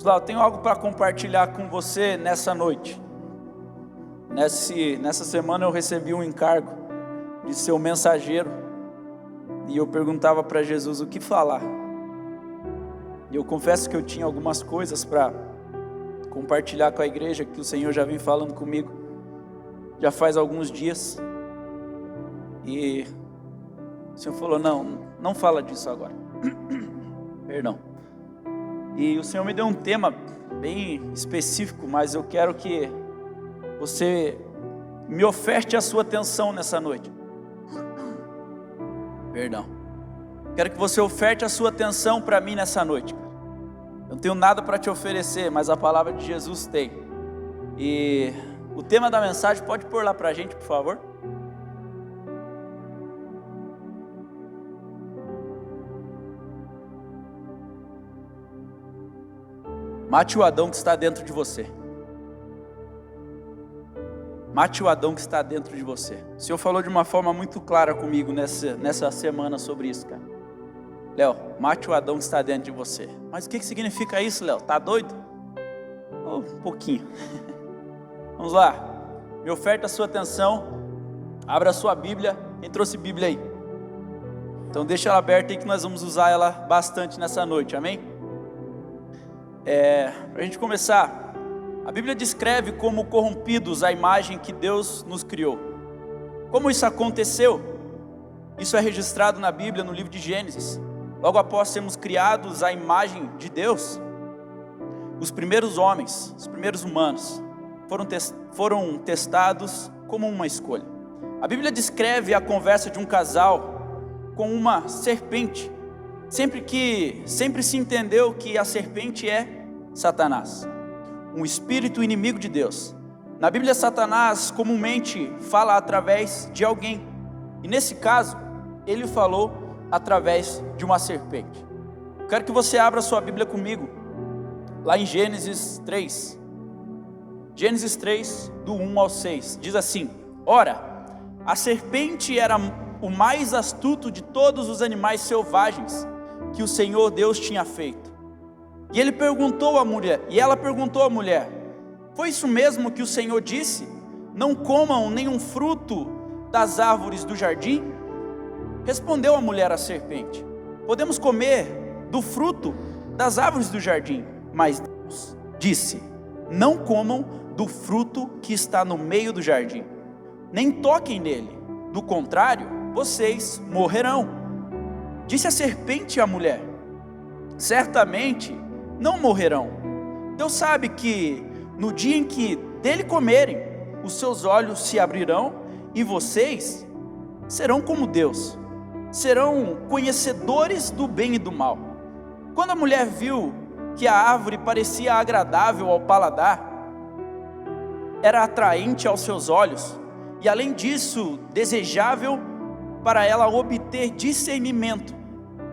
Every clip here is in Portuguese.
Eu tenho algo para compartilhar com você nessa noite. Nessa semana eu recebi um encargo de ser o mensageiro, e eu perguntava para Jesus o que falar. E eu confesso que eu tinha algumas coisas para compartilhar com a igreja, que o Senhor já vem falando comigo já faz alguns dias. E o Senhor falou: não fala disso agora. Perdão. E o Senhor me deu um tema bem específico, mas eu quero que você me oferte a sua atenção nessa noite. Perdão. Quero que você oferte a sua atenção para mim nessa noite. Eu não tenho nada para te oferecer, mas a palavra de Jesus tem. E o tema da mensagem, pode pôr lá para a gente, por favor? Mate o Adão que está dentro de você. Mate o Adão que está dentro de você. O Senhor falou de uma forma muito clara comigo nessa semana sobre isso, cara. Léo, mate o Adão que está dentro de você. Mas o que significa isso, Léo? Tá doido? Um pouquinho. Vamos lá. Me oferta a sua atenção. Abra a sua Bíblia. Quem trouxe Bíblia aí? Então deixa ela aberta aí que nós vamos usar ela bastante nessa noite, amém? Para a gente começar, a Bíblia descreve como corrompidos a imagem que Deus nos criou. Como isso aconteceu? Isso é registrado na Bíblia, no livro de Gênesis. Logo após sermos criados à imagem de Deus, os primeiros homens, os primeiros humanos, foram testados como uma escolha. A Bíblia descreve a conversa de um casal com uma serpente. Sempre se entendeu que a serpente é Satanás, um espírito inimigo de Deus. Na Bíblia, Satanás comumente fala através de alguém, e nesse caso, ele falou através de uma serpente. Eu quero que você abra sua Bíblia comigo, lá em Gênesis 3. Gênesis 3, do 1 ao 6, diz assim: Ora, a serpente era o mais astuto de todos os animais selvagens que o Senhor Deus tinha feito. E ela perguntou à mulher: foi isso mesmo que o Senhor disse? Não comam nenhum fruto das árvores do jardim? Respondeu a mulher à serpente: podemos comer do fruto das árvores do jardim, mas Deus disse: não comam do fruto que está no meio do jardim, nem toquem nele, do contrário, vocês morrerão. Disse a serpente à mulher: certamente não morrerão. Deus sabe que no dia em que dele comerem, os seus olhos se abrirão e vocês serão como Deus, serão conhecedores do bem e do mal. Quando a mulher viu que a árvore parecia agradável ao paladar, era atraente aos seus olhos e além disso desejável para ela obter discernimento,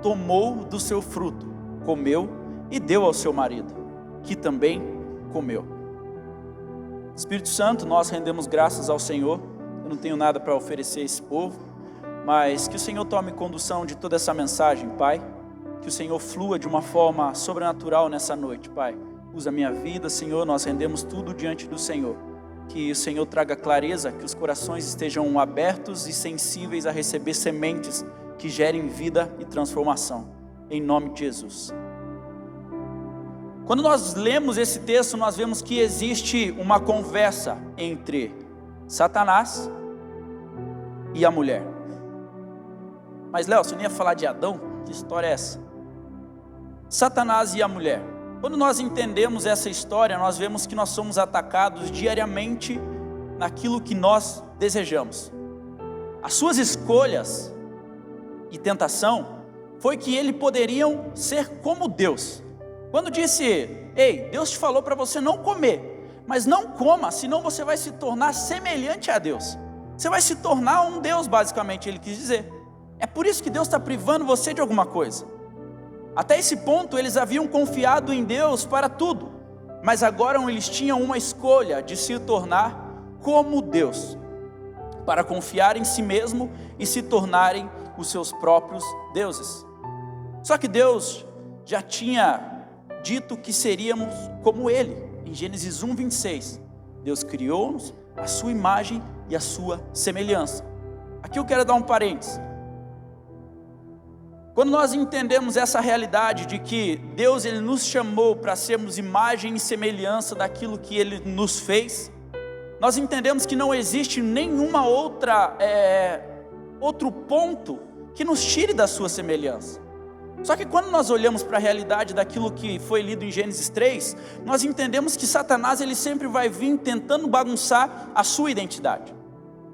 tomou do seu fruto, comeu e deu ao seu marido, que também comeu. Espírito Santo, nós rendemos graças ao Senhor. Eu não tenho nada para oferecer a esse povo, mas que o Senhor tome condução de toda essa mensagem, Pai. Que o Senhor flua de uma forma sobrenatural nessa noite, Pai. Usa a minha vida, Senhor, nós rendemos tudo diante do Senhor. Que o Senhor traga clareza, que os corações estejam abertos e sensíveis a receber sementes que gerem vida e transformação, em nome de Jesus. Quando nós lemos esse texto, nós vemos que existe uma conversa entre Satanás e a mulher. Mas Léo, você não ia falar de Adão? Que história é essa? Satanás e a mulher. Quando nós entendemos essa história, nós vemos que nós somos atacados diariamente naquilo que nós desejamos. As suas escolhas e tentação foi que eles poderiam ser como Deus. Quando disse: ei, Deus te falou para você não comer, mas não coma, senão você vai se tornar semelhante a Deus. Você vai se tornar um Deus, basicamente, ele quis dizer. É por isso que Deus está privando você de alguma coisa. Até esse ponto eles haviam confiado em Deus para tudo, mas agora eles tinham uma escolha de se tornar como Deus, para confiar em si mesmo e se tornarem os seus próprios deuses. Só que Deus já tinha dito que seríamos como Ele. Em Gênesis 1:26, Deus criou-nos a sua imagem e a sua semelhança. Aqui eu quero dar um parênteses. Quando nós entendemos essa realidade de que Deus ele nos chamou para sermos imagem e semelhança daquilo que Ele nos fez, nós entendemos que não existe nenhuma outro ponto que nos tire da sua semelhança. Só que quando nós olhamos para a realidade daquilo que foi lido em Gênesis 3, nós entendemos que Satanás ele sempre vai vir tentando bagunçar a sua identidade.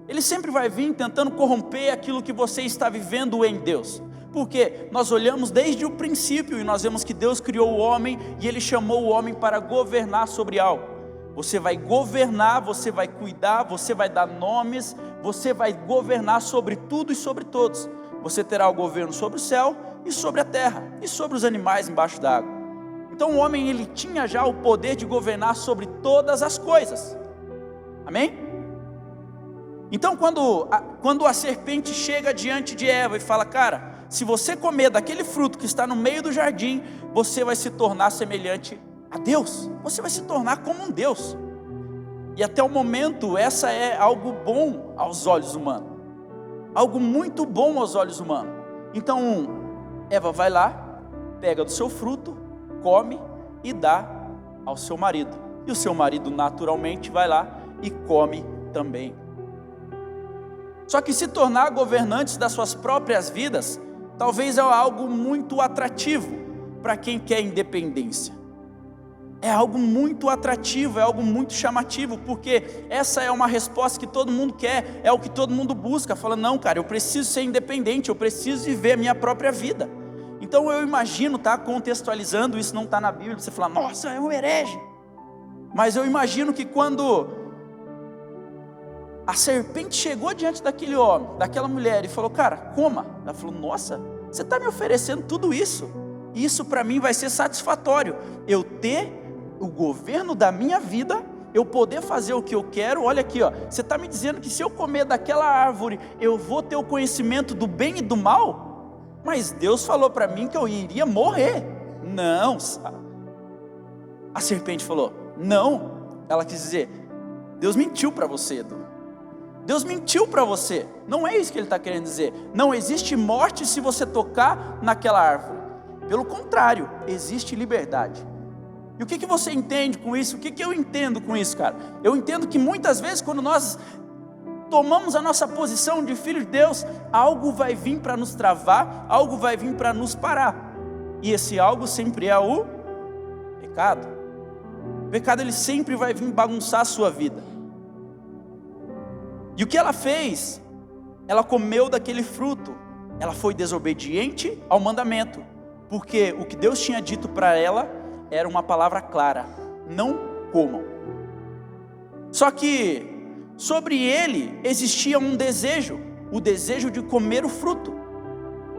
Ele sempre vai vir tentando corromper aquilo que você está vivendo em Deus. Porque nós olhamos desde o princípio e nós vemos que Deus criou o homem e Ele chamou o homem para governar sobre algo. Você vai governar, você vai cuidar, você vai dar nomes, você vai governar sobre tudo e sobre todos. Você terá o governo sobre o céu e sobre a terra e sobre os animais embaixo d'água. Então o homem ele tinha já o poder de governar sobre todas as coisas. Amém? Então quando a serpente chega diante de Eva e fala: cara, se você comer daquele fruto que está no meio do jardim, você vai se tornar semelhante a Deus, você vai se tornar como um Deus. E até o momento essa é algo bom aos olhos humanos, algo muito bom aos olhos humanos. Então Eva vai lá, pega do seu fruto, come e dá ao seu marido, e o seu marido naturalmente vai lá e come também. Só que se tornar governantes das suas próprias vidas talvez é algo muito atrativo para quem quer independência. É algo muito atrativo, é algo muito chamativo, porque essa é uma resposta que todo mundo quer, é o que todo mundo busca. Fala: não, cara, eu preciso ser independente, eu preciso viver a minha própria vida. Então eu imagino, tá contextualizando, isso não está na Bíblia, você fala: nossa, é um herege. Mas eu imagino que quando a serpente chegou diante daquele homem, daquela mulher, e falou: cara, coma. Ela falou: nossa, você está me oferecendo tudo isso? Isso para mim vai ser satisfatório. Eu ter o governo da minha vida, eu poder fazer o que eu quero. Olha aqui, ó, você está me dizendo que se eu comer daquela árvore, eu vou ter o conhecimento do bem e do mal? Mas Deus falou para mim que eu iria morrer. Não, a serpente falou: não. Ela quis dizer: Deus mentiu para você, Edu. Deus mentiu para você. Não é isso que Ele está querendo dizer. Não existe morte se você tocar naquela árvore. Pelo contrário, existe liberdade. E o que você entende com isso? O que eu entendo com isso, cara? Eu entendo que muitas vezes quando nós tomamos a nossa posição de filho de Deus, algo vai vir para nos travar, algo vai vir para nos parar. E esse algo sempre é o pecado. O pecado ele sempre vai vir bagunçar a sua vida. E o que ela fez? Ela comeu daquele fruto. Ela foi desobediente ao mandamento, porque o que Deus tinha dito para ela era uma palavra clara: não comam. Só que sobre ele existia um desejo, o desejo de comer o fruto.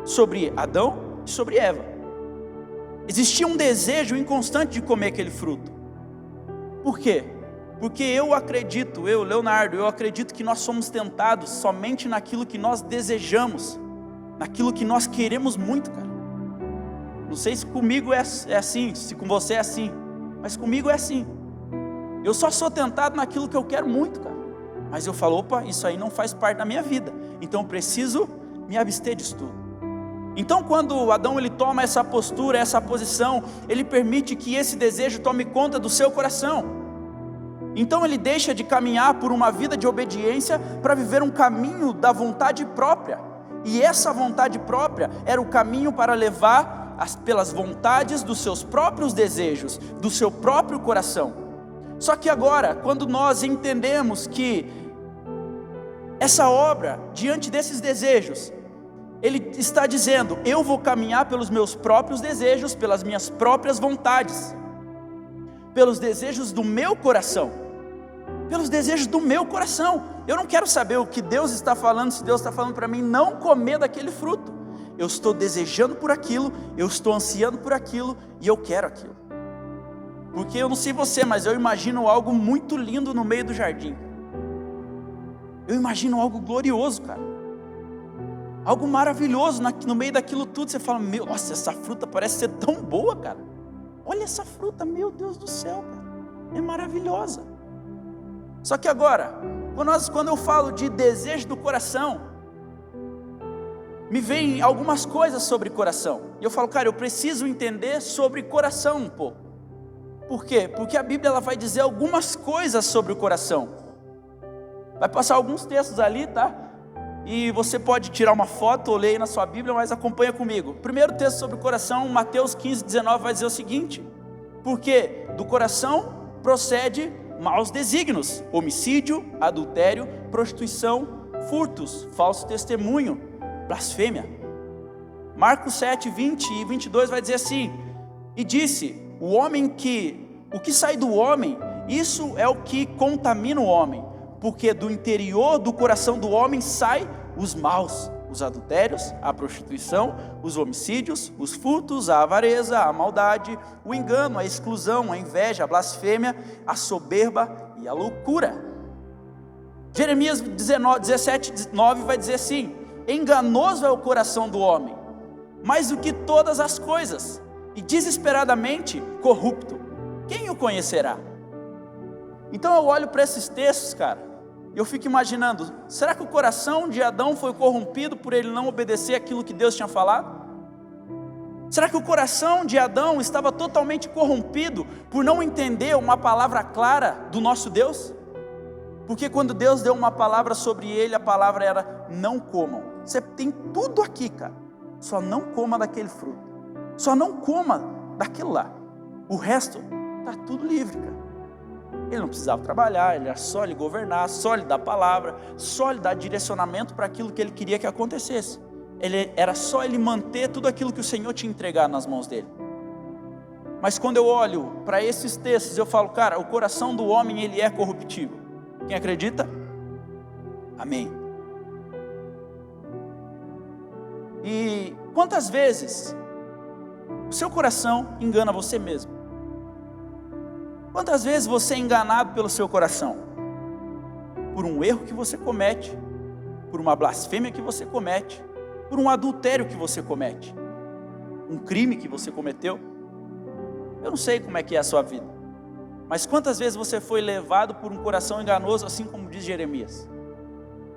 Sobre Adão e sobre Eva existia um desejo inconstante de comer aquele fruto. Por quê? Porque eu acredito, Leonardo, eu acredito que nós somos tentados somente naquilo que nós desejamos, naquilo que nós queremos muito, cara. Não sei se comigo é assim, se com você é assim, mas comigo é assim. Eu só sou tentado naquilo que eu quero muito, cara. Mas eu falo: opa, isso aí não faz parte da minha vida, então eu preciso me abster disso tudo. Então quando Adão ele toma essa postura, essa posição, ele permite que esse desejo tome conta do seu coração. Então ele deixa de caminhar por uma vida de obediência para viver um caminho da vontade própria. E essa vontade própria era o caminho para levar pelas vontades dos seus próprios desejos, do seu próprio coração. Só que agora, quando nós entendemos que essa obra, diante desses desejos, Ele está dizendo: eu vou caminhar pelos meus próprios desejos, pelas minhas próprias vontades, pelos desejos do meu coração. Pelos desejos do meu coração. Eu não quero saber o que Deus está falando, se Deus está falando para mim não comer daquele fruto. Eu estou desejando por aquilo, eu estou ansiando por aquilo e eu quero aquilo. Porque eu não sei você, mas eu imagino algo muito lindo no meio do jardim. Eu imagino algo glorioso, cara. Algo maravilhoso no meio daquilo tudo. Você fala: meu, nossa, essa fruta parece ser tão boa, cara. Olha essa fruta, meu Deus do céu, cara, é maravilhosa. Só que agora, quando eu falo de desejo do coração, me vem algumas coisas sobre coração. E eu falo, cara, eu preciso entender sobre coração um pouco. Por quê? Porque a Bíblia ela vai dizer algumas coisas sobre o coração. Vai passar alguns textos ali, tá? E você pode tirar uma foto ou ler aí na sua Bíblia, mas acompanha comigo. Primeiro texto sobre o coração, Mateus 15:19, vai dizer o seguinte: porque do coração procede maus desígnios, homicídio, adultério, prostituição, furtos, falso testemunho, blasfêmia. Marcos 7:20 e 22 vai dizer assim: e disse, o que sai do homem, isso é o que contamina o homem, porque do interior do coração do homem sai os maus, os adultérios, a prostituição, os homicídios, os furtos, a avareza, a maldade, o engano, a exclusão, a inveja, a blasfêmia, a soberba e a loucura. Jeremias 17:9 vai dizer assim: enganoso é o coração do homem, mais do que todas as coisas, e desesperadamente corrupto, quem o conhecerá? Então eu olho para esses textos, cara, e eu fico imaginando, será que o coração de Adão foi corrompido por ele não obedecer aquilo que Deus tinha falado? Será que o coração de Adão estava totalmente corrompido por não entender uma palavra clara do nosso Deus? Porque quando Deus deu uma palavra sobre ele, a palavra era: não comam. Você tem tudo aqui, cara, só não coma daquele fruto, só não coma daquilo lá, o resto está tudo livre, cara. Ele não precisava trabalhar, ele era só ele governar, só ele dar palavra, só ele dar direcionamento para aquilo que ele queria que acontecesse. Era só ele manter tudo aquilo que o Senhor tinha entregado nas mãos dele. Mas quando eu olho para esses textos, eu falo, cara, o coração do homem ele é corruptível. Quem acredita? Amém. E quantas vezes o seu coração engana você mesmo? Quantas vezes você é enganado pelo seu coração? Por um erro que você comete, por uma blasfêmia que você comete, por um adultério que você comete, um crime que você cometeu. Eu não sei como é que é a sua vida, mas quantas vezes você foi levado por um coração enganoso, assim como diz Jeremias?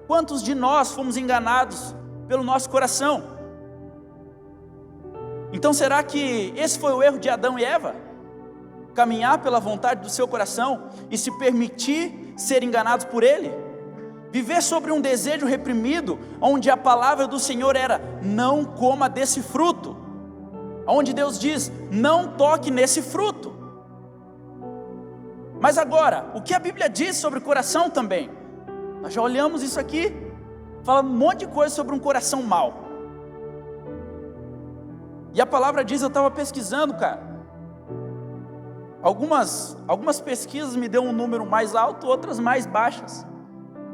Quantos de nós fomos enganados pelo nosso coração? Então será que esse foi o erro de Adão e Eva? Caminhar pela vontade do seu coração e se permitir ser enganados por ele? Viver sobre um desejo reprimido, onde a palavra do Senhor era: não coma desse fruto, onde Deus diz: não toque nesse fruto. Mas agora, o que a Bíblia diz sobre o coração também? Nós já olhamos isso aqui, fala um monte de coisa sobre um coração mau. E a palavra diz, eu estava pesquisando, cara, algumas pesquisas me deu um número mais alto, outras mais baixas,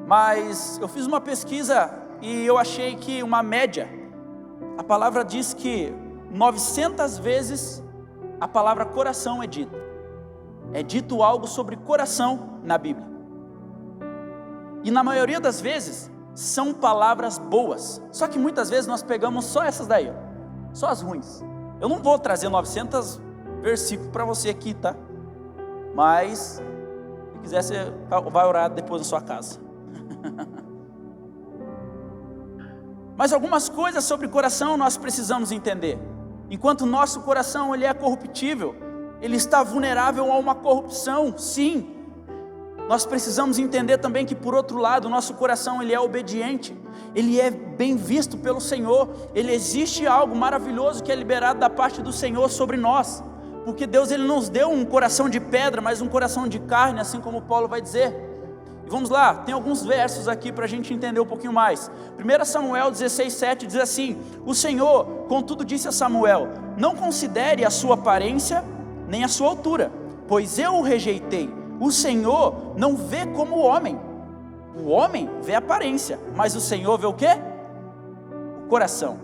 mas eu fiz uma pesquisa e eu achei que uma média, a palavra diz que 900 vezes a palavra coração é dita. É dito algo sobre coração na Bíblia, e na maioria das vezes são palavras boas, só que muitas vezes nós pegamos só essas daí, só as ruins. Eu não vou trazer 900 versículos para você aqui, tá? Mas se quiser, você vai orar depois na sua casa. Mas algumas coisas sobre o coração nós precisamos entender. Enquanto o nosso coração ele é corruptível, ele está vulnerável a uma corrupção, sim. Nós precisamos entender também que, por outro lado, o nosso coração ele é obediente, ele é bem visto pelo Senhor. Ele existe algo maravilhoso que é liberado da parte do Senhor sobre nós, porque Deus ele nos deu um coração de pedra, mas um coração de carne, assim como Paulo vai dizer. E vamos lá, tem alguns versos aqui para a gente entender um pouquinho mais. 1 Samuel 16:7 diz assim: o Senhor, contudo, disse a Samuel: não considere a sua aparência, nem a sua altura, pois eu o rejeitei. O Senhor não vê como o homem. O homem vê a aparência, mas o Senhor vê o quê? O coração.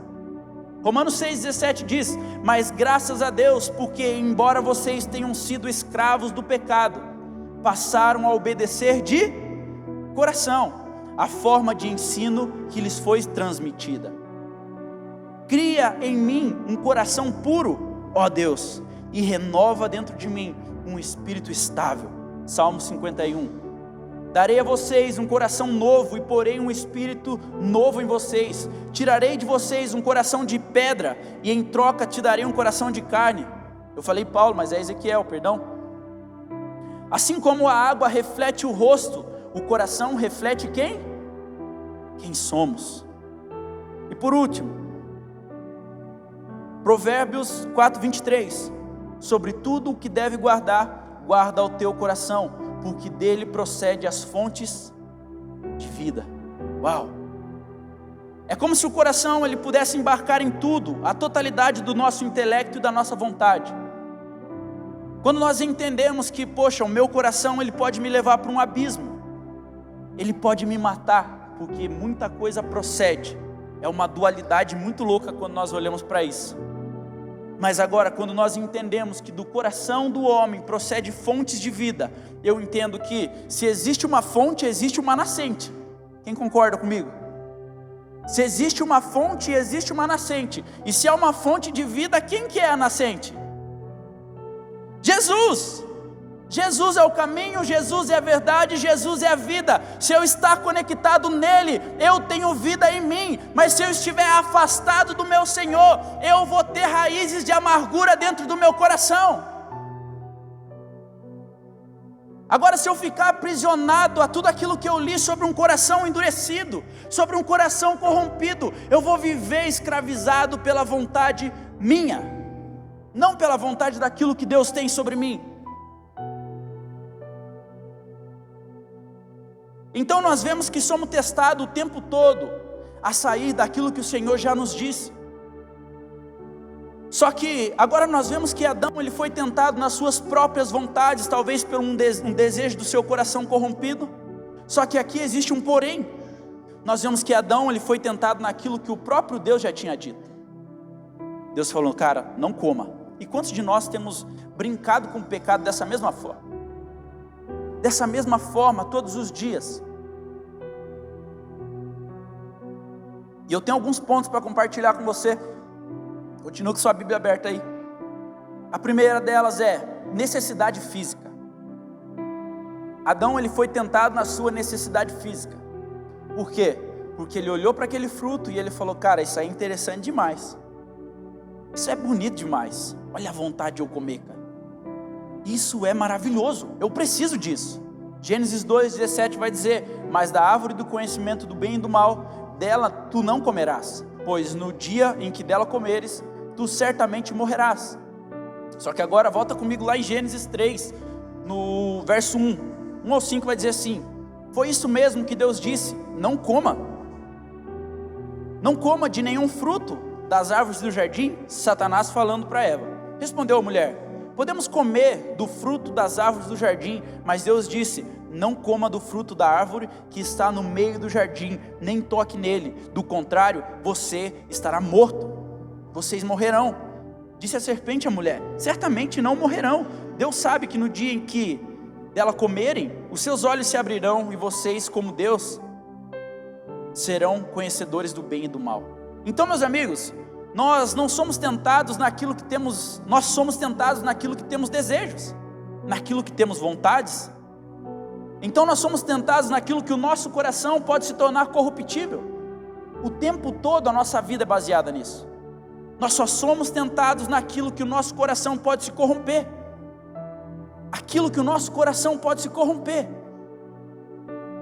Romanos 6,17 diz: mas graças a Deus, porque embora vocês tenham sido escravos do pecado, passaram a obedecer de coração a forma de ensino que lhes foi transmitida. Cria em mim um coração puro, ó Deus, e renova dentro de mim um espírito estável. Salmo 51. Darei a vocês um coração novo e porei um espírito novo em vocês. Tirarei de vocês um coração de pedra e em troca te darei um coração de carne. Eu falei Paulo, mas é Ezequiel, perdão. Assim como a água reflete o rosto, o coração reflete quem? Quem somos. E por último, Provérbios 4:23. Sobre tudo o que deve guardar, guarda o teu coração, porque dele procede as fontes de vida. Uau! É como se o coração ele pudesse embarcar em tudo, a totalidade do nosso intelecto e da nossa vontade. Quando nós entendemos que, poxa, o meu coração ele pode me levar para um abismo, ele pode me matar, porque muita coisa procede. É uma dualidade muito louca quando nós olhamos para isso. Mas agora, quando nós entendemos que do coração do homem procede fontes de vida, eu entendo que se existe uma fonte, existe uma nascente. Quem concorda comigo? Se existe uma fonte, existe uma nascente. E se há uma fonte de vida, quem que é a nascente? Jesus! Jesus é o caminho, Jesus é a verdade, Jesus é a vida. Se eu estar conectado nele, eu tenho vida em mim. Mas se eu estiver afastado do meu Senhor, eu vou ter raízes de amargura dentro do meu coração. Agora, se eu ficar aprisionado a tudo aquilo que eu li sobre um coração endurecido, sobre um coração corrompido, eu vou viver escravizado pela vontade minha, não pela vontade daquilo que Deus tem sobre mim. Então nós vemos que somos testados o tempo todo a sair daquilo que o Senhor já nos disse. Só que agora nós vemos que Adão ele foi tentado nas suas próprias vontades, talvez por um desejo do seu coração corrompido. Só que aqui existe um porém. Nós vemos que Adão ele foi tentado naquilo que o próprio Deus já tinha dito. Deus falou, cara, não coma. E quantos de nós temos brincado com o pecado dessa mesma forma? Dessa mesma forma, todos os dias. E eu tenho alguns pontos para compartilhar com você. Continua com sua Bíblia aberta aí. A primeira delas é necessidade física. Adão ele foi tentado na sua necessidade física. Por quê? Porque ele olhou para aquele fruto e ele falou, cara, isso aí é interessante demais. Isso é bonito demais. Olha a vontade de eu comer, cara. Isso é maravilhoso, eu preciso disso. Gênesis 2:17 vai dizer, mas da árvore do conhecimento do bem e do mal, dela tu não comerás, pois no dia em que dela comeres, tu certamente morrerás. Só que agora volta comigo lá em Gênesis 3, no verso 1 ao 5 vai dizer assim, foi isso mesmo que Deus disse, não coma de nenhum fruto das árvores do jardim, Satanás falando para Eva. Respondeu a mulher, podemos comer do fruto das árvores do jardim, mas Deus disse, não coma do fruto da árvore que está no meio do jardim, nem toque nele, do contrário, você estará morto, vocês morrerão. Disse a serpente à mulher, certamente não morrerão, Deus sabe que no dia em que dela comerem, os seus olhos se abrirão, e vocês, como Deus, serão conhecedores do bem e do mal. Então, meus amigos, nós não somos tentados naquilo que temos, nós somos tentados naquilo que temos desejos, naquilo que temos vontades. Então nós somos tentados naquilo que o nosso coração pode se tornar corruptível. O tempo todo a nossa vida é baseada nisso. Nós só somos tentados naquilo que o nosso coração pode se corromper. Aquilo que o nosso coração pode se corromper.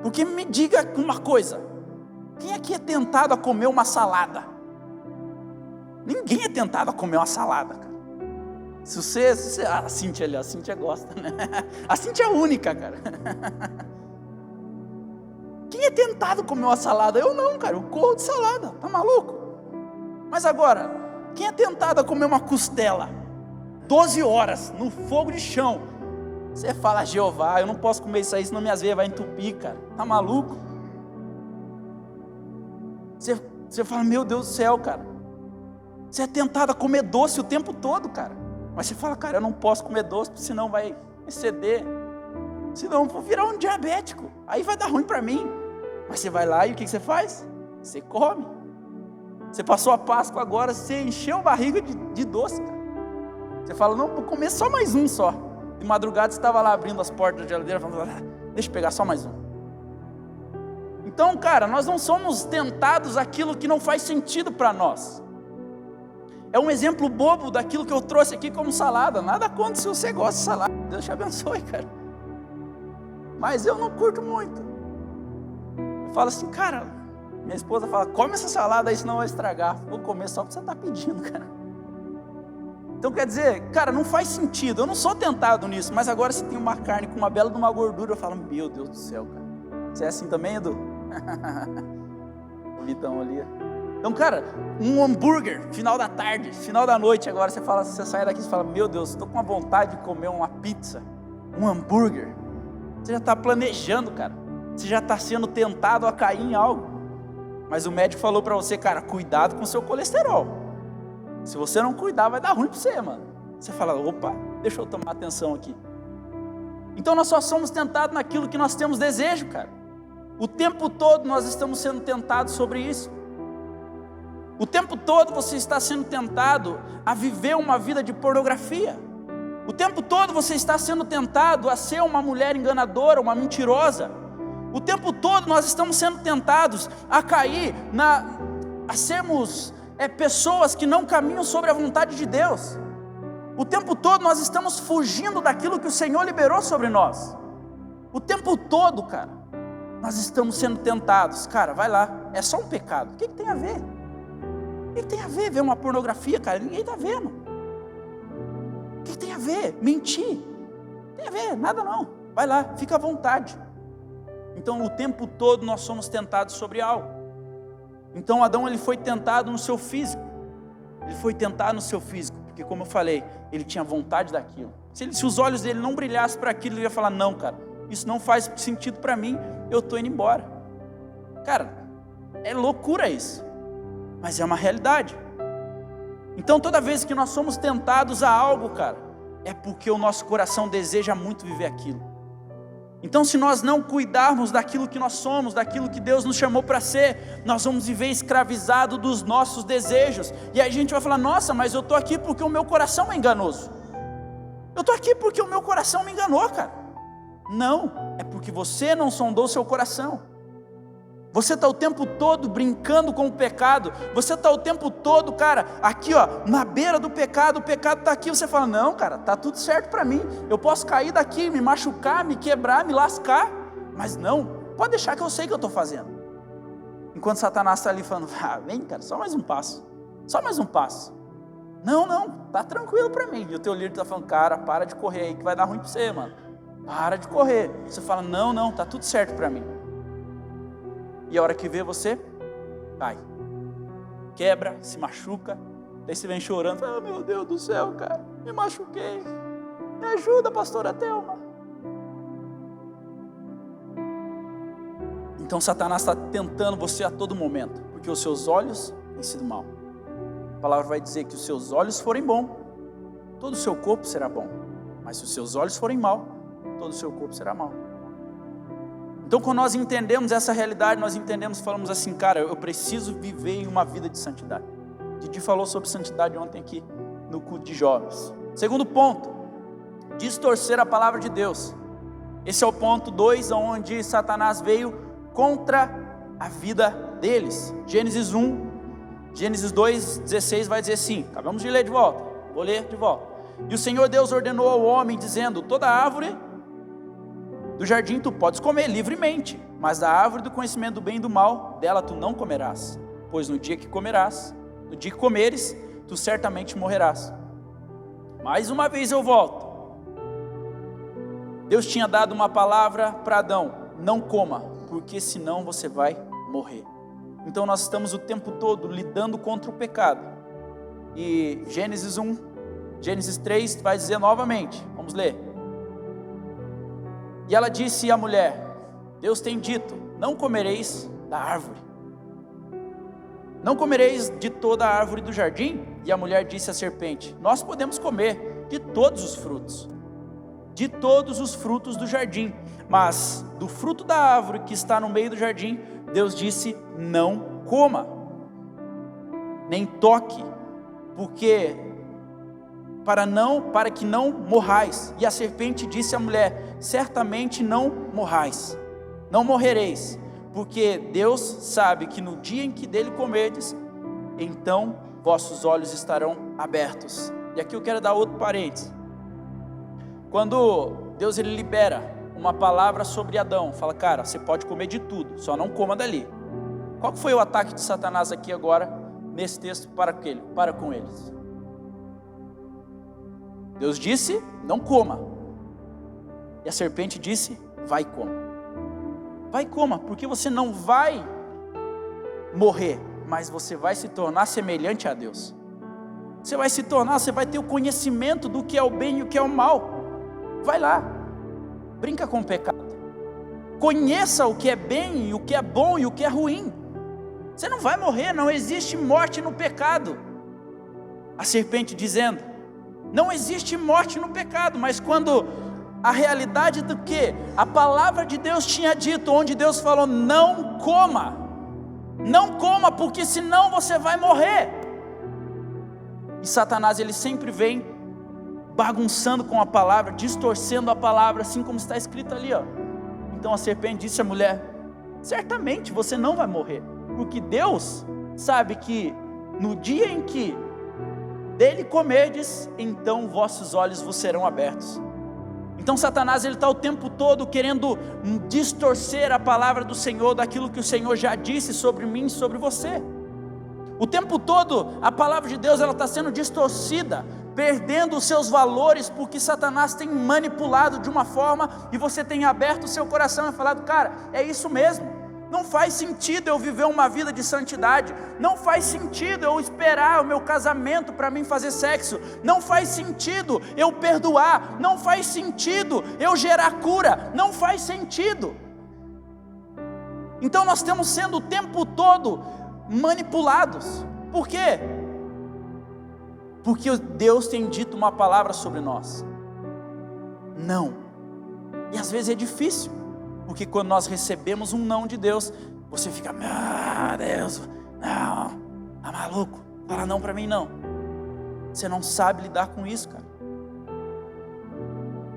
Porque me diga uma coisa, quem aqui é tentado a comer uma salada? Ninguém é tentado a comer uma salada, cara. Se você a Cíntia ali, a Cíntia gosta, né? A Cíntia é a única, cara. Quem é tentado a comer uma salada? Eu não, cara, eu corro de salada, tá maluco? Mas agora, quem é tentado a comer uma costela? 12 horas, no fogo de chão. Você fala, Jeová, eu não posso comer isso aí, senão minhas veias vai entupir, cara. Tá maluco? Você fala, meu Deus do céu, cara. Você é tentado a comer doce o tempo todo, cara. Mas você fala, cara, eu não posso comer doce, senão vai exceder. Senão eu vou virar um diabético. Aí vai dar ruim para mim. Mas você vai lá e o que você faz? Você come. Você passou a Páscoa agora, você encheu a barriga de doce, cara. Você fala, não, vou comer só mais um só. De madrugada você estava lá abrindo as portas da geladeira, falando, deixa eu pegar só mais um. Então, cara, nós não somos tentados aquilo que não faz sentido para nós. É um exemplo bobo daquilo que eu trouxe aqui como salada. Nada contra se você gosta de salada. Deus te abençoe, cara. Mas eu não curto muito. Eu falo assim, cara, minha esposa fala, come essa salada aí, senão vai estragar. Vou comer só porque você está pedindo, cara. Então quer dizer, cara, não faz sentido. Eu não sou tentado nisso. Mas agora se tem uma carne com uma bela de uma gordura, eu falo, meu Deus do céu, cara. Você é assim também, Edu? Bonitão ali. Então, cara, um hambúrguer, final da tarde, final da noite, agora você sai daqui e fala, meu Deus, estou com uma vontade de comer uma pizza, um hambúrguer. Você já está planejando, cara. Você já está sendo tentado a cair em algo. Mas o médico falou para você, cara, cuidado com o seu colesterol. Se você não cuidar, vai dar ruim para você, mano. Você fala, opa, deixa eu tomar atenção aqui. Então nós só somos tentados naquilo que nós temos desejo, cara. O tempo todo nós estamos sendo tentados sobre isso. O tempo todo você está sendo tentado a viver uma vida de pornografia. O tempo todo você está sendo tentado a ser uma mulher enganadora, uma mentirosa. O tempo todo nós estamos sendo tentados a cair, a sermos pessoas que não caminham sobre a vontade de Deus. O tempo todo nós estamos fugindo daquilo que o Senhor liberou sobre nós. O tempo todo, cara, nós estamos sendo tentados. Cara, vai lá, é só um pecado. O que tem a ver? O que tem a ver ver uma pornografia, cara? Ninguém está vendo. O que tem a ver? Mentir? Não tem a ver, nada não. Vai lá, fica à vontade. Então o tempo todo nós somos tentados sobre algo. Então Adão, ele foi tentado no seu físico. Ele foi tentado no seu físico, porque como eu falei, ele tinha vontade daquilo. Se os olhos dele não brilhassem para aquilo, ele ia falar, não, cara, isso não faz sentido para mim, eu estou indo embora. Cara, é loucura isso, mas é uma realidade. Então toda vez que nós somos tentados a algo, cara, é porque o nosso coração deseja muito viver aquilo. Então se nós não cuidarmos daquilo que nós somos, daquilo que Deus nos chamou para ser, nós vamos viver escravizados dos nossos desejos. E aí a gente vai falar, nossa, mas eu estou aqui porque o meu coração é enganoso. Eu estou aqui porque o meu coração me enganou, cara. Não, é porque você não sondou seu coração. Você está o tempo todo brincando com o pecado. Você está o tempo todo, cara, aqui ó, na beira do pecado. O pecado está aqui, você fala, não, cara, está tudo certo para mim. Eu posso cair daqui, me machucar, me quebrar, me lascar. Mas não, pode deixar que eu sei o que eu estou fazendo. Enquanto Satanás está ali falando, vem cara, só mais um passo. Só mais um passo. Não, está tranquilo para mim. E o teu líder está falando, cara, para de correr aí que vai dar ruim para você, mano. Para de correr. Você fala, não, está tudo certo para mim. E a hora que vê você, cai, quebra, se machuca, daí você vem chorando, fala, meu Deus do céu, cara, me machuquei, me ajuda, pastora Thelma. Então Satanás está tentando você a todo momento, porque os seus olhos têm sido mal. A palavra vai dizer que os seus olhos forem bons, todo o seu corpo será bom, mas se os seus olhos forem mal, todo o seu corpo será mal. Então quando nós entendemos essa realidade, nós entendemos, falamos assim, cara, eu preciso viver em uma vida de santidade. Didi falou sobre santidade ontem aqui no culto de jovens. Segundo ponto, distorcer a palavra de Deus. Esse é o ponto 2, onde Satanás veio contra a vida deles. Gênesis 2:16 vai dizer assim, acabamos de ler de volta, vou ler de volta. E o Senhor Deus ordenou ao homem, dizendo, toda árvore do jardim tu podes comer livremente, mas da árvore do conhecimento do bem e do mal, dela tu não comerás, pois no dia que comerás, no dia que comeres, tu certamente morrerás. Mais uma vez eu volto. Deus tinha dado uma palavra para Adão, não coma, porque senão você vai morrer. Então nós estamos o tempo todo lidando contra o pecado. E Gênesis 3 vai dizer novamente, vamos ler. E ela disse à mulher, Deus tem dito, não comereis da árvore. Não comereis de toda a árvore do jardim? E a mulher disse à serpente, nós podemos comer de todos os frutos do jardim, mas do fruto da árvore que está no meio do jardim, Deus disse, não coma, nem toque, porque para que não morrais. E a serpente disse à mulher: certamente não morrais, não morrereis, porque Deus sabe que no dia em que dele comerdes, então vossos olhos estarão abertos. E aqui eu quero dar outro parênteses. Quando Deus ele libera uma palavra sobre Adão, fala: cara, você pode comer de tudo, só não coma dali. Qual foi o ataque de Satanás aqui agora, nesse texto, para com eles? Deus disse: não coma. E a serpente disse: vai e coma. Vai e coma, porque você não vai morrer, mas você vai se tornar semelhante a Deus. Você vai ter o conhecimento do que é o bem e o que é o mal. Vai lá, brinca com o pecado. Conheça o que é bem, e o que é bom e o que é ruim. Você não vai morrer, não existe morte no pecado. A serpente dizendo: não existe morte no pecado, mas quando a realidade do que a palavra de Deus tinha dito, onde Deus falou: não coma, porque senão você vai morrer. E Satanás ele sempre vem bagunçando com a palavra, distorcendo a palavra, assim como está escrito ali, ó. Então a serpente disse à mulher: certamente você não vai morrer, porque Deus sabe que no dia em que dele comerdes, então vossos olhos vos serão abertos. Então Satanás ele está o tempo todo querendo distorcer a palavra do Senhor, daquilo que o Senhor já disse sobre mim e sobre você. O tempo todo a palavra de Deus ela está sendo distorcida, perdendo os seus valores, porque Satanás tem manipulado de uma forma, e você tem aberto o seu coração e falado: cara, é isso mesmo, não faz sentido eu viver uma vida de santidade, não faz sentido eu esperar o meu casamento para mim fazer sexo, não faz sentido eu perdoar, não faz sentido eu gerar cura, não faz sentido. Então nós estamos sendo o tempo todo manipulados. Por quê? Porque Deus tem dito uma palavra sobre nós: não. E às vezes é difícil, porque quando nós recebemos um não de Deus, você fica: meu Deus, não, tá maluco, fala não para mim não. Você não sabe lidar com isso, cara.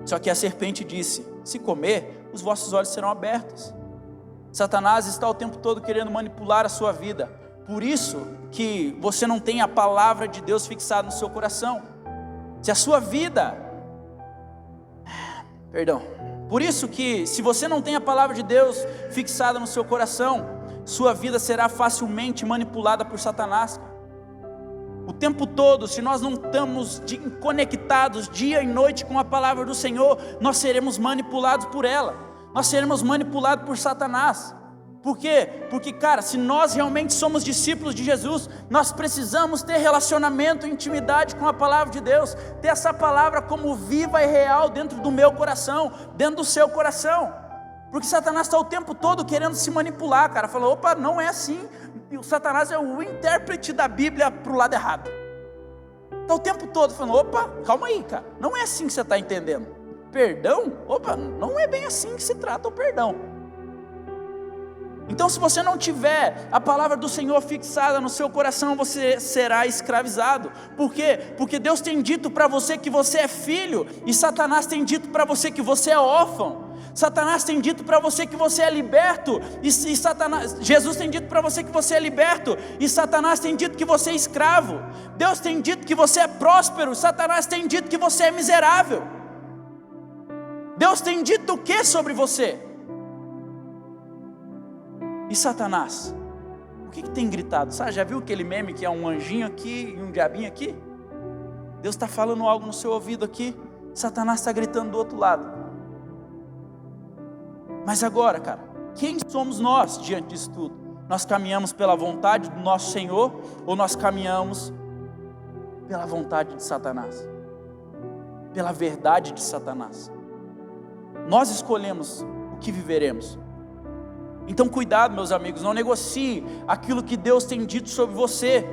Só que a serpente disse: se comer, os vossos olhos serão abertos. Satanás está o tempo todo querendo manipular a sua vida. Por isso que você não tem a palavra de Deus fixada no seu coração. Se a sua vida, por isso que se você não tem a palavra de Deus fixada no seu coração, sua vida será facilmente manipulada por Satanás. O tempo todo, se nós não estamos conectados dia e noite com a palavra do Senhor, nós seremos manipulados por ela, nós seremos manipulados por Satanás. Por quê? Porque, cara, se nós realmente somos discípulos de Jesus, nós precisamos ter relacionamento, intimidade com a palavra de Deus, ter essa palavra como viva e real dentro do meu coração, dentro do seu coração. Porque Satanás está o tempo todo querendo se manipular, cara. Falou: opa, não é assim. E o Satanás é o intérprete da Bíblia para o lado errado. Está o tempo todo falando: opa, calma aí, cara, não é assim que você está entendendo. Perdão? Opa, não é bem assim que se trata o perdão. Então, se você não tiver a palavra do Senhor fixada no seu coração, você será escravizado. Por quê? Porque Deus tem dito para você que você é filho, e Satanás tem dito para você que você é órfão. Satanás tem dito para você que você é liberto, Jesus tem dito para você que você é liberto, e Satanás tem dito que você é escravo. Deus tem dito que você é próspero, Satanás tem dito que você é miserável. Deus tem dito o que sobre você? E Satanás, o que tem gritado? Sabe, já viu aquele meme que é um anjinho aqui e um diabinho aqui? Deus está falando algo no seu ouvido aqui, Satanás está gritando do outro lado. Mas agora, cara, quem somos nós diante disso tudo? Nós caminhamos pela vontade do nosso Senhor, ou nós caminhamos pela vontade de Satanás? Pela verdade de Satanás? Nós escolhemos o que viveremos. Então cuidado, meus amigos, não negocie aquilo que Deus tem dito sobre você.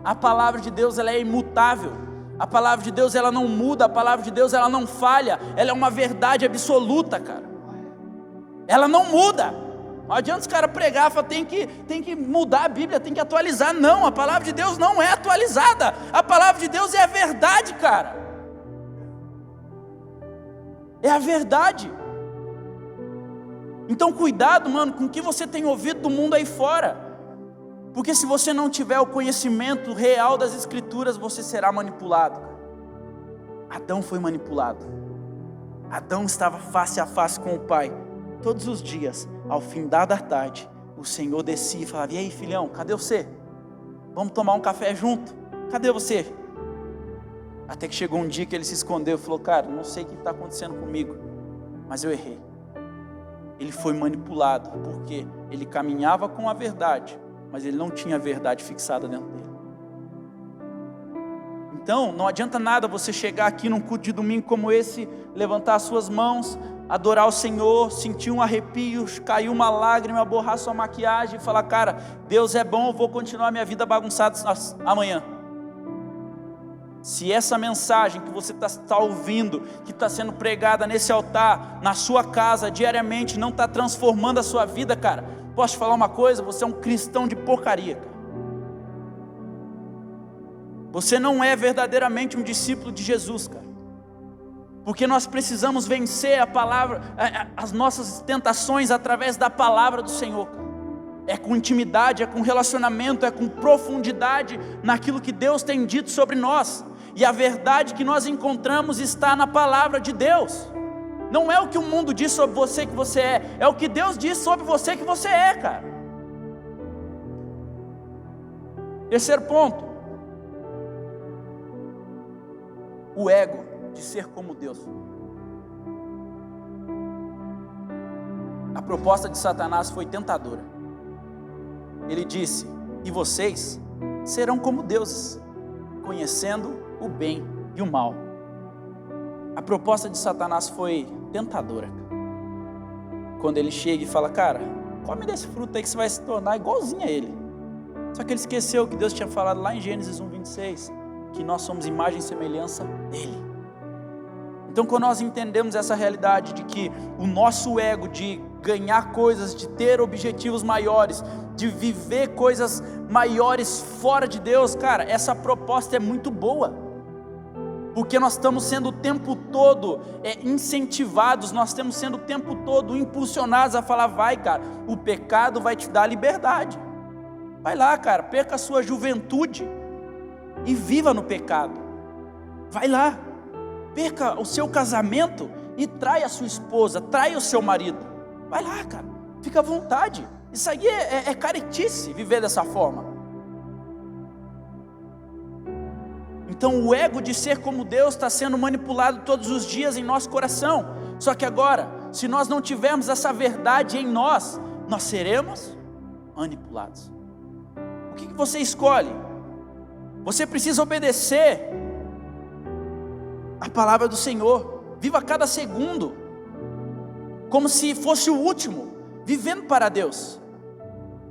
A palavra de Deus ela é imutável, a palavra de Deus ela não muda, a palavra de Deus ela não falha, ela é uma verdade absoluta, cara. Ela não muda. Não adianta os caras pregar, falar, tem que mudar a Bíblia, tem que atualizar. Não, a palavra de Deus não é atualizada, a palavra de Deus é a verdade, cara. é a verdade. Então cuidado, mano, com o que você tem ouvido do mundo aí fora. Porque se você não tiver o conhecimento real das Escrituras, você será manipulado. Adão foi manipulado. Adão estava face a face com o Pai. Todos os dias, ao findar da tarde, o Senhor descia e falava: e aí, filhão, cadê você? Vamos tomar um café junto? Cadê você? Até que chegou um dia que ele se escondeu e falou: cara, não sei o que está acontecendo comigo, mas eu errei. Ele foi manipulado, porque ele caminhava com a verdade, mas ele não tinha a verdade fixada dentro dele. Então, não adianta nada você chegar aqui num culto de domingo como esse, levantar as suas mãos, adorar o Senhor, sentir um arrepio, cair uma lágrima, borrar sua maquiagem e falar: cara, Deus é bom, eu vou continuar minha vida bagunçada amanhã. Se essa mensagem que você está ouvindo, que está sendo pregada nesse altar, na sua casa, diariamente, não está transformando a sua vida, cara, posso te falar uma coisa? Você é um cristão de porcaria, cara. Você não é verdadeiramente um discípulo de Jesus, cara. Porque nós precisamos vencer a palavra, as nossas tentações através da palavra do Senhor, cara. É com intimidade, é com relacionamento, é com profundidade naquilo que Deus tem dito sobre nós. E a verdade que nós encontramos está na palavra de Deus. Não é o que o mundo diz sobre você que você é, é o que Deus diz sobre você que você é, cara. Terceiro ponto: o ego de ser como Deus. A proposta de Satanás foi tentadora. Ele disse: e vocês serão como deuses, conhecendo o bem e o mal. A proposta de Satanás foi tentadora. Quando ele chega e fala: cara, come desse fruto aí que você vai se tornar igualzinho a ele. Só que ele esqueceu que Deus tinha falado lá em Gênesis 1:26, que nós somos imagem e semelhança dele. Então, quando nós entendemos essa realidade de que o nosso ego de ganhar coisas, de ter objetivos maiores, de viver coisas maiores fora de Deus, cara, essa proposta é muito boa. Porque nós estamos sendo o tempo todo incentivados, nós estamos sendo o tempo todo impulsionados a falar: vai, cara, o pecado vai te dar liberdade. Vai lá, cara, perca a sua juventude e viva no pecado. Vai lá, perca o seu casamento e traia a sua esposa, traia o seu marido. Vai lá, cara, fica à vontade. Isso aí é caretice, viver dessa forma. Então o ego de ser como Deus está sendo manipulado todos os dias em nosso coração. Só que agora, se nós não tivermos essa verdade em nós, nós seremos manipulados. O que você escolhe? Você precisa obedecer a palavra do Senhor. Viva cada segundo como se fosse o último, vivendo para Deus.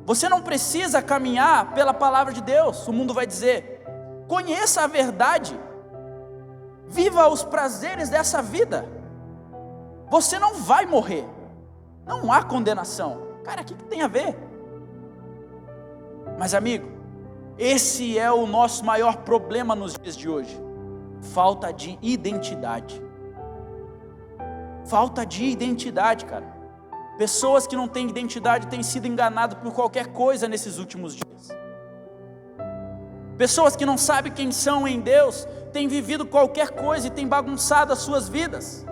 Você não precisa caminhar pela palavra de Deus. O mundo vai dizer: conheça a verdade, viva os prazeres dessa vida. Você não vai morrer, não há condenação. Cara, o que tem a ver? Mas amigo, esse é o nosso maior problema nos dias de hoje: falta de identidade. Falta de identidade, cara. Pessoas que não têm identidade têm sido enganadas por qualquer coisa nesses últimos dias. Pessoas que não sabem quem são em Deus têm vivido qualquer coisa e têm bagunçado as suas vidas.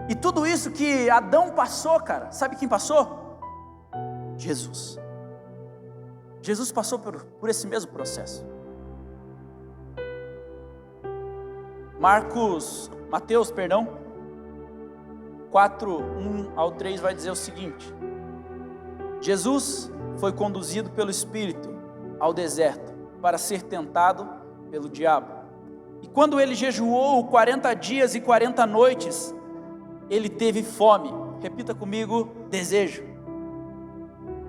E tudo isso que Adão passou, cara, sabe quem passou? Jesus. Jesus passou por esse mesmo processo. Mateus 4:1-3 vai dizer o seguinte: Jesus foi conduzido pelo Espírito ao deserto para ser tentado pelo diabo. E quando ele jejuou 40 dias e 40 noites, ele teve fome. Repita comigo: desejo.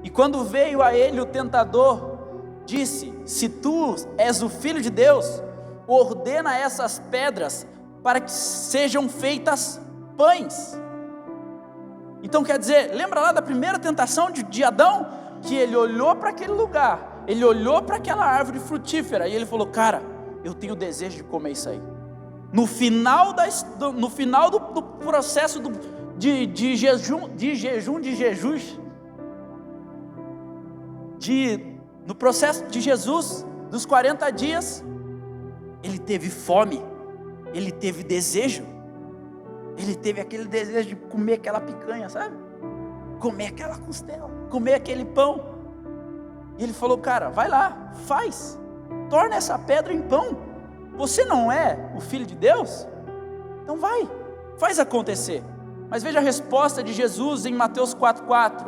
E quando veio a ele o tentador, disse: se tu és o Filho de Deus, ordena essas pedras para que sejam feitas pães. Então quer dizer, lembra lá da primeira tentação de Adão? Que ele olhou para aquele lugar, ele olhou para aquela árvore frutífera e ele falou: cara, eu tenho desejo de comer isso aí. no final do processo de no processo de Jesus, dos 40 dias, ele teve fome, ele teve desejo, ele teve aquele desejo de comer aquela picanha, sabe? Comer aquela costela, comer aquele pão. E ele falou: cara, vai lá, faz, torna essa pedra em pão. Você não é o Filho de Deus? Então vai, faz acontecer. Mas veja a resposta de Jesus em Mateus 4,4.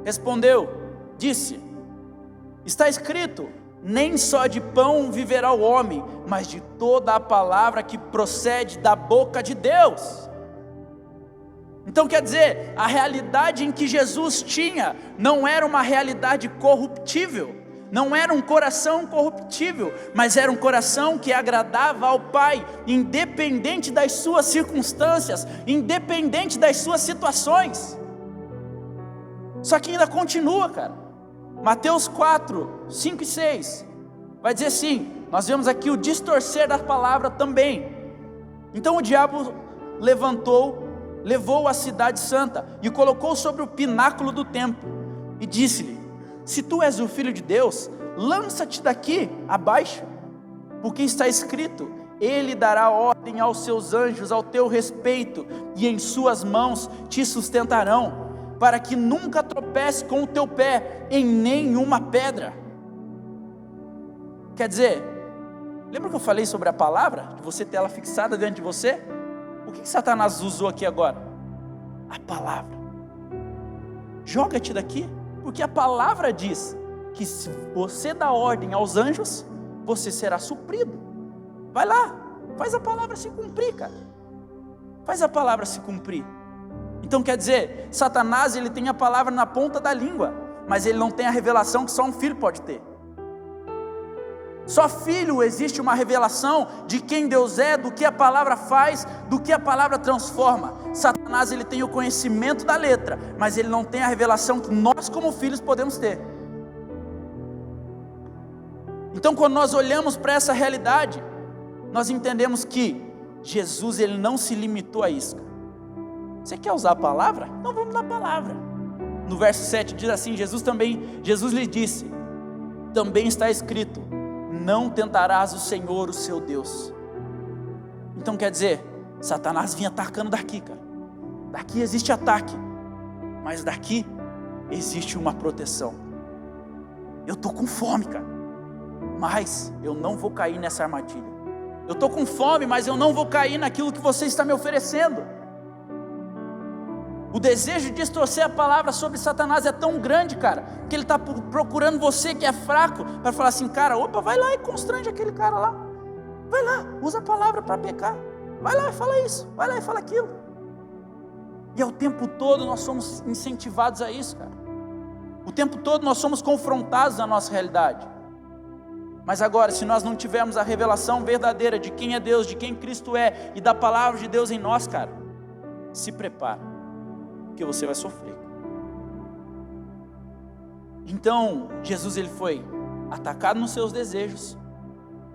Respondeu, disse: está escrito, nem só de pão viverá o homem, mas de toda a palavra que procede da boca de Deus. Então quer dizer, a realidade em que Jesus tinha, não era uma realidade corruptível, não era um coração corruptível, mas era um coração que agradava ao Pai, independente das suas circunstâncias, independente das suas situações. Só que ainda continua, cara. Mateus 4, 5 e 6, vai dizer assim, nós vemos aqui o distorcer da palavra também. Então o diabo levou a cidade santa, e colocou sobre o pináculo do templo, e disse-lhe: se tu és o Filho de Deus, lança-te daqui abaixo, porque está escrito, ele dará ordem aos seus anjos ao teu respeito, e em suas mãos te sustentarão, para que nunca tropece com o teu pé em nenhuma pedra. Quer dizer, lembra que eu falei sobre a palavra? De você ter ela fixada dentro de você? O que Satanás usou aqui agora? A palavra. Joga-te daqui, porque a palavra diz que se você dá ordem aos anjos, você será suprido. Vai lá, faz a palavra se cumprir, cara. Faz a palavra se cumprir. Então quer dizer, Satanás ele tem a palavra na ponta da língua, mas ele não tem a revelação que só um filho pode ter. Só filho existe uma revelação de quem Deus é, do que a palavra faz, do que a palavra transforma. Satanás ele tem o conhecimento da letra, mas ele não tem a revelação que nós como filhos podemos ter. Então quando nós olhamos para essa realidade, nós entendemos que Jesus ele não se limitou a isso. Você quer usar a palavra? Então vamos na palavra. No verso 7 diz assim, Jesus lhe disse, também está escrito, não tentarás o Senhor, o seu Deus. Então quer dizer, Satanás vinha atacando daqui, cara. Daqui existe ataque, mas daqui existe uma proteção. Eu estou com fome, cara, mas eu não vou cair nessa armadilha. Eu estou com fome, mas eu não vou cair naquilo que você está me oferecendo. O desejo de distorcer a palavra sobre Satanás é tão grande, cara, que ele está procurando você que é fraco, para falar assim, cara, opa, vai lá e constrange aquele cara lá. Vai lá, usa a palavra para pecar. Vai lá e fala isso, vai lá e fala aquilo. E ao tempo todo nós somos incentivados a isso, cara. O tempo todo nós somos confrontados na nossa realidade. Mas agora, se nós não tivermos a revelação verdadeira de quem é Deus, de quem Cristo é, e da palavra de Deus em nós, cara, se prepara, porque você vai sofrer. Então, Jesus ele foi atacado nos seus desejos,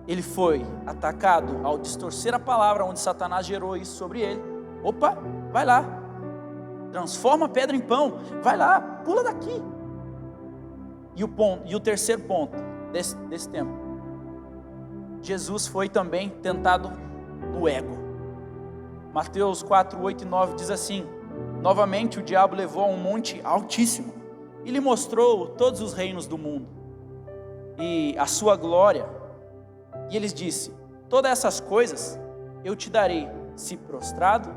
ele foi atacado ao distorcer a palavra, onde Satanás gerou isso sobre ele. Opa, vai lá, transforma a pedra em pão, vai lá, pula daqui. E o terceiro ponto desse tempo, Jesus foi também tentado no ego. Mateus 4, 8 e 9 diz assim, novamente o diabo levou a um monte altíssimo e lhe mostrou todos os reinos do mundo e a sua glória, e ele disse, todas essas coisas eu te darei, se prostrado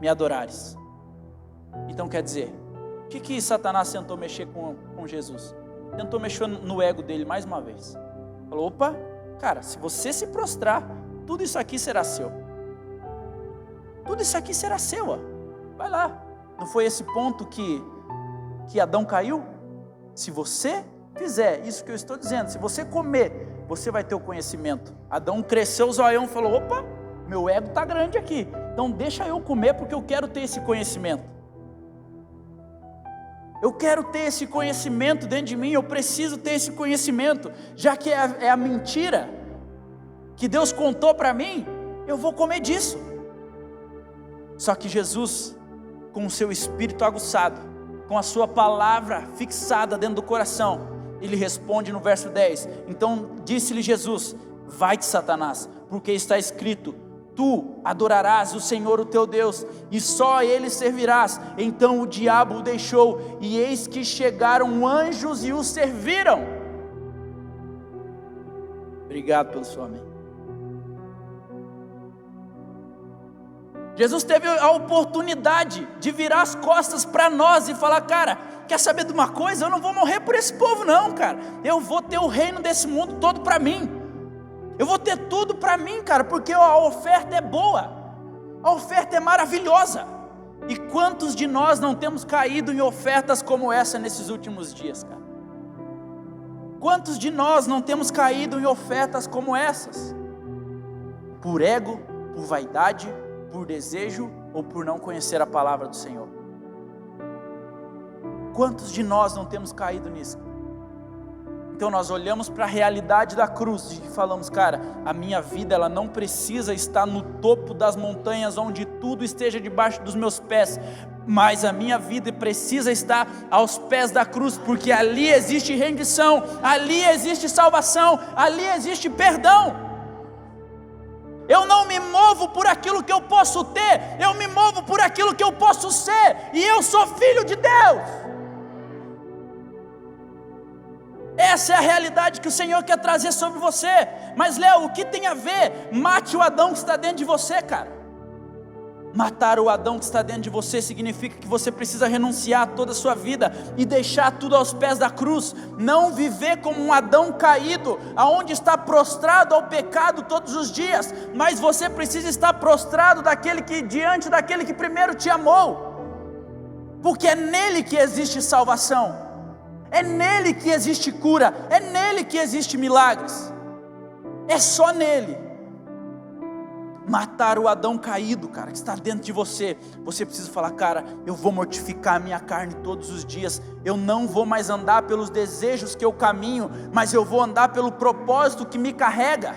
me adorares. Então quer dizer, o que Satanás tentou mexer com Jesus? Tentou mexer no ego dele mais uma vez. Falou, opa, cara, se você se prostrar, tudo isso aqui será seu. Tudo isso aqui será seu, ó. Vai lá. Não foi esse ponto que Adão caiu? Se você fizer isso que eu estou dizendo, se você comer, você vai ter o conhecimento. Adão cresceu o zoião e falou, opa, meu ego está grande aqui, então deixa eu comer porque eu quero ter esse conhecimento. Eu quero ter esse conhecimento dentro de mim, eu preciso ter esse conhecimento, já que é a mentira que Deus contou para mim, eu vou comer disso. Só que Jesus, com o seu espírito aguçado, com a sua palavra fixada dentro do coração, ele responde no verso 10, então disse-lhe Jesus: vai-te, Satanás, porque está escrito, tu adorarás o Senhor o teu Deus, e só a Ele servirás. Então o diabo o deixou, e eis que chegaram anjos e o serviram. Obrigado pelo seu amém. Jesus teve a oportunidade de virar as costas para nós e falar: cara, quer saber de uma coisa? Eu não vou morrer por esse povo não, cara. Eu vou ter o reino desse mundo todo para mim. Eu vou ter tudo para mim, cara, porque a oferta é boa. A oferta é maravilhosa. E quantos de nós não temos caído em ofertas como essa nesses últimos dias, cara? Quantos de nós não temos caído em ofertas como essas? Por ego, por vaidade, por desejo ou por não conhecer a palavra do Senhor? Quantos de nós não temos caído nisso? Então nós olhamos para a realidade da cruz e falamos: cara, a minha vida ela não precisa estar no topo das montanhas onde tudo esteja debaixo dos meus pés, mas a minha vida precisa estar aos pés da cruz, porque ali existe rendição, ali existe salvação, ali existe perdão. Eu não me movo por aquilo que eu posso ter, eu me movo por aquilo que eu posso ser, e eu sou filho de Deus. Essa é a realidade que o Senhor quer trazer sobre você. Mas Léo, o que tem a ver? Mate o Adão que está dentro de você, cara. Matar o Adão que está dentro de você significa que você precisa renunciar a toda a sua vida e deixar tudo aos pés da cruz. Não viver como um Adão caído, aonde está prostrado ao pecado todos os dias, mas você precisa estar prostrado diante daquele que primeiro te amou, porque é nele que existe salvação, é nele que existe cura, é nele que existe milagres, é só nele. Matar o Adão caído, cara, que está dentro de você. Você precisa falar: cara, eu vou mortificar a minha carne todos os dias. Eu não vou mais andar pelos desejos que eu caminho, mas eu vou andar pelo propósito que me carrega.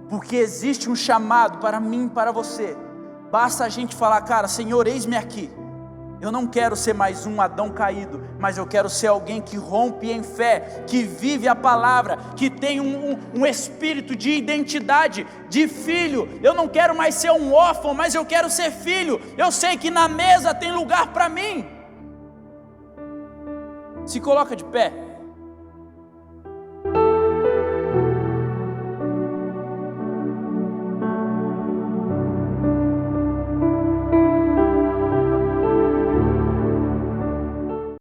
Porque existe um chamado para mim e para você. Basta a gente falar: cara, Senhor, eis-me aqui. Eu não quero ser mais um Adão caído, mas eu quero ser alguém que rompe em fé, que vive a palavra, que tem um espírito de identidade, de filho. Eu não quero mais ser um órfão, mas eu quero ser filho. Eu sei que na mesa tem lugar para mim. Se coloca de pé.